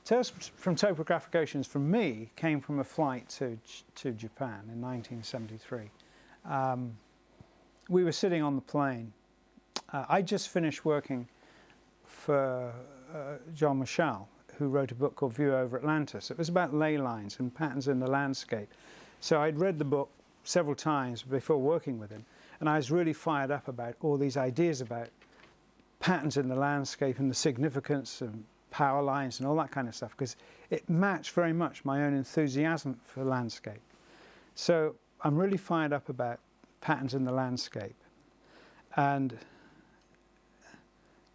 Tales from Topographic Oceans, from me, came from a flight to Japan in 1973. We were sitting on the plane. I just finished working for John Michell, who wrote a book called View Over Atlantis. It was about ley lines and patterns in the landscape. So I'd read the book several times before working with him, and I was really fired up about all these ideas about patterns in the landscape and the significance and power lines and all that kind of stuff, because it matched very much my own enthusiasm for landscape. So I'm really fired up about patterns in the landscape. And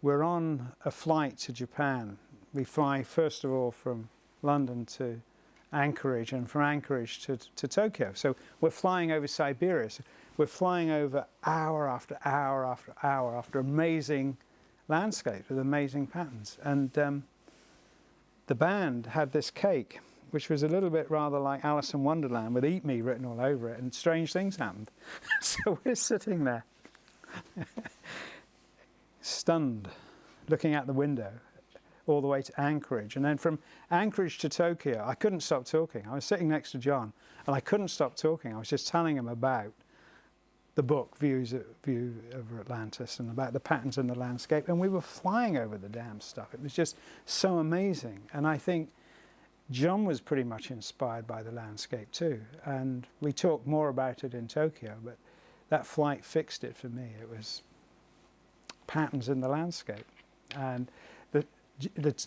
we're on a flight to Japan. We fly first of all from London to Anchorage, and from Anchorage to Tokyo. So we're flying over Siberia. So we're flying over hour after hour after hour after amazing landscapes with amazing patterns. And the band had this cake, which was a little bit rather like Alice in Wonderland, with "Eat Me" written all over it, and strange things happened. So we're sitting there, stunned, looking out the window, all the way to Anchorage. And then from Anchorage to Tokyo, I couldn't stop talking. I was sitting next to John, and I couldn't stop talking. I was just telling him about the book, View Over Atlantis, and about the patterns in the landscape. And we were flying over the damn stuff. It was just so amazing. And I think John was pretty much inspired by the landscape too. And we talked more about it in Tokyo, but that flight fixed it for me. It was patterns in the landscape. And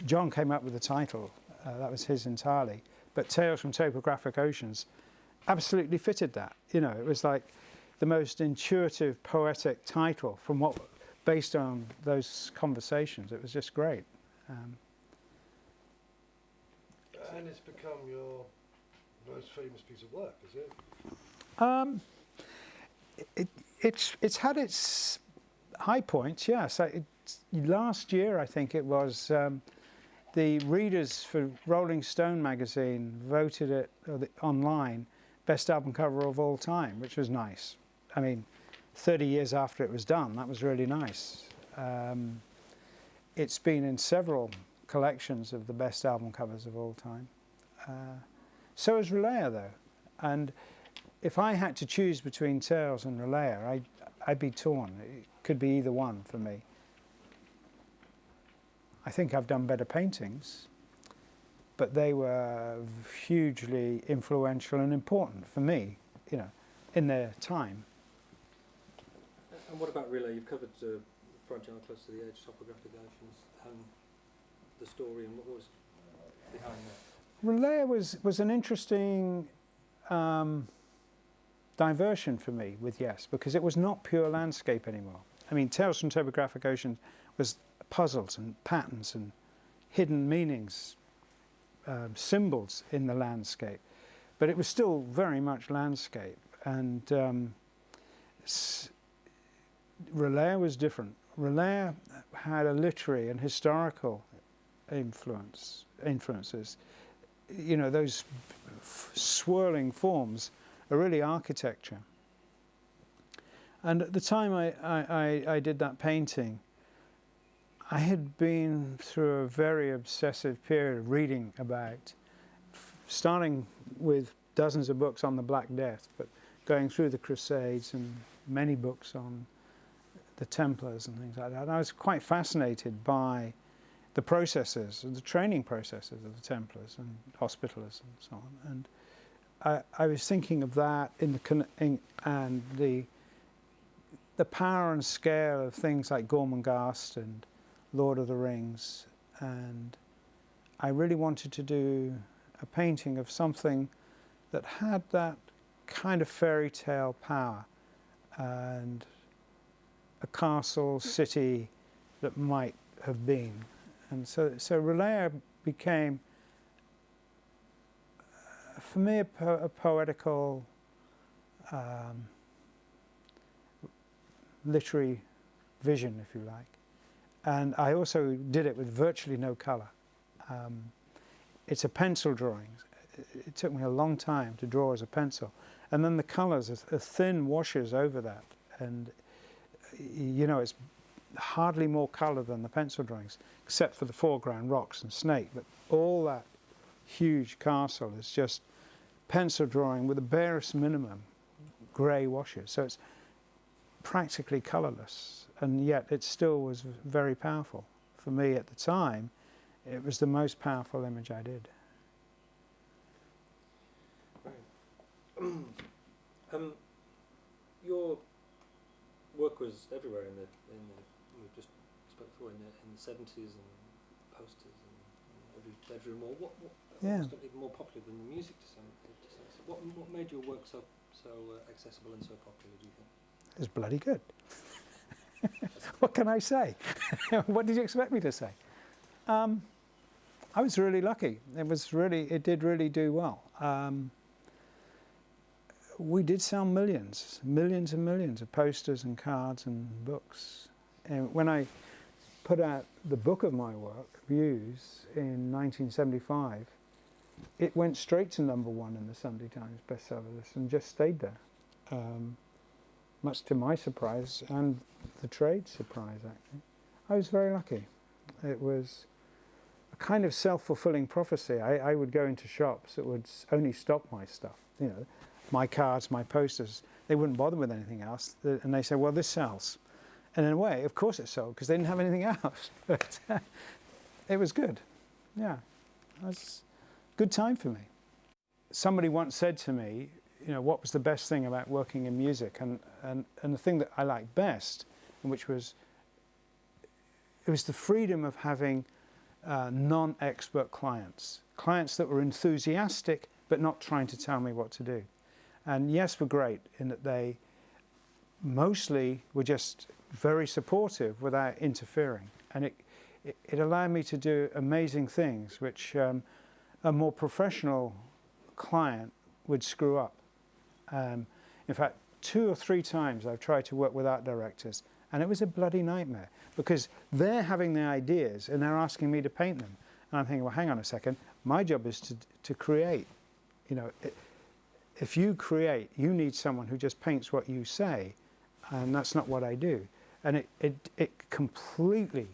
John came up with the title. That was his entirely. But Tales from Topographic Oceans absolutely fitted that. You know, it was like the most intuitive, poetic title from what, based on those conversations. It was just great. And it's become your most famous piece of work, is it? It's had its high points, yes. Last year, I think it was, the readers for Rolling Stone magazine voted it online best album cover of all time, which was nice. I mean, 30 years after it was done, that was really nice. It's been in several collections of the best album covers of all time. So is Relaya, though. And if I had to choose between Tales and Relaya, I'd be torn. It could be either one for me. I think I've done better paintings, but they were hugely influential and important for me, you know, in their time. And what about Relay? You've covered Fragile, Close to the Edge, Topographic Oceans, and the story, and what was behind that? Relay was an interesting diversion for me with Yes, because it was not pure landscape anymore. I mean, Tales from Topographic Oceans was puzzles and patterns and hidden meanings, symbols in the landscape, but it was still very much landscape. And Relaya was different. Relaya had a literary and historical influences. You know, those swirling forms are really architecture. And at the time I did that painting, I had been through a very obsessive period of reading about, starting with dozens of books on the Black Death, but going through the Crusades and many books on the Templars and things like that. And I was quite fascinated by the processes, the training processes of the Templars and Hospitallers and so on. And I was thinking of that and the power and scale of things like Gormenghast and Lord of the Rings, and I really wanted to do a painting of something that had that kind of fairy tale power and a castle city that might have been. And so Relaya became, for me, a poetical, literary vision, if you like. And I also did it with virtually no colour. It's a pencil drawing. It took me a long time to draw as a pencil. And then the colours are thin washes over that. And, you know, it's hardly more colour than the pencil drawings, except for the foreground rocks and snake. But all that huge castle is just pencil drawing with the barest minimum grey washes. So it's practically colourless, and yet it still was very powerful. For me at the time, it was the most powerful image I did. Right. Your work was everywhere in the we just spoke before in the 70s, and posters and every bedroom, or what Yeah. almost even more popular than the music to some extent. What made your work so accessible and so popular, do you think? It was bloody good. What can I say? What did you expect me to say? I was really lucky. It did really do well. We did sell millions and millions of posters and cards and books. And when I put out the book of my work, Views, in 1975, it went straight to #1 in the Sunday Times bestseller list and just stayed there. Much to my surprise and the trade's surprise, actually. I was very lucky. It was a kind of self-fulfilling prophecy. I would go into shops that would only stock my stuff, you know, my cards, my posters. They wouldn't bother with anything else. And they say, well, this sells. And in a way, of course it sold, because they didn't have anything else. But it was good. Yeah, it was a good time for me. Somebody once said to me, you know, what was the best thing about working in music? And the thing that I liked best, and which was, it was the freedom of having non-expert clients that were enthusiastic, but not trying to tell me what to do. And yes, were great in that they mostly were just very supportive without interfering. And it allowed me to do amazing things, which a more professional client would screw up. In fact, 2 or 3 times I've tried to work with art directors, and it was a bloody nightmare, because they're having the ideas and they're asking me to paint them. And I'm thinking, well, hang on a second, my job is to create. You know, if you create, you need someone who just paints what you say, and that's not what I do. And it completely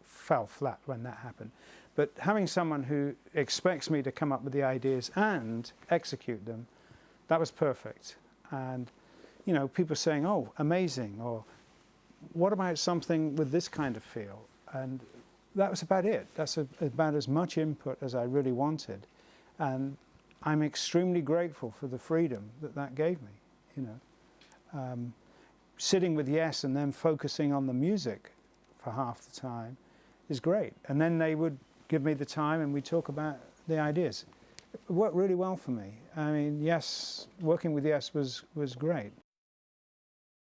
fell flat when that happened. But having someone who expects me to come up with the ideas and execute them, that was perfect. And, you know, people saying, oh, amazing, or what about something with this kind of feel? And that was about it. That's about as much input as I really wanted. And I'm extremely grateful for the freedom that gave me, you know. Sitting with Yes and then focusing on the music for half the time is great. And then they would give me the time and we'd talk about the ideas. It worked really well for me. I mean, Yes, working with Yes was great.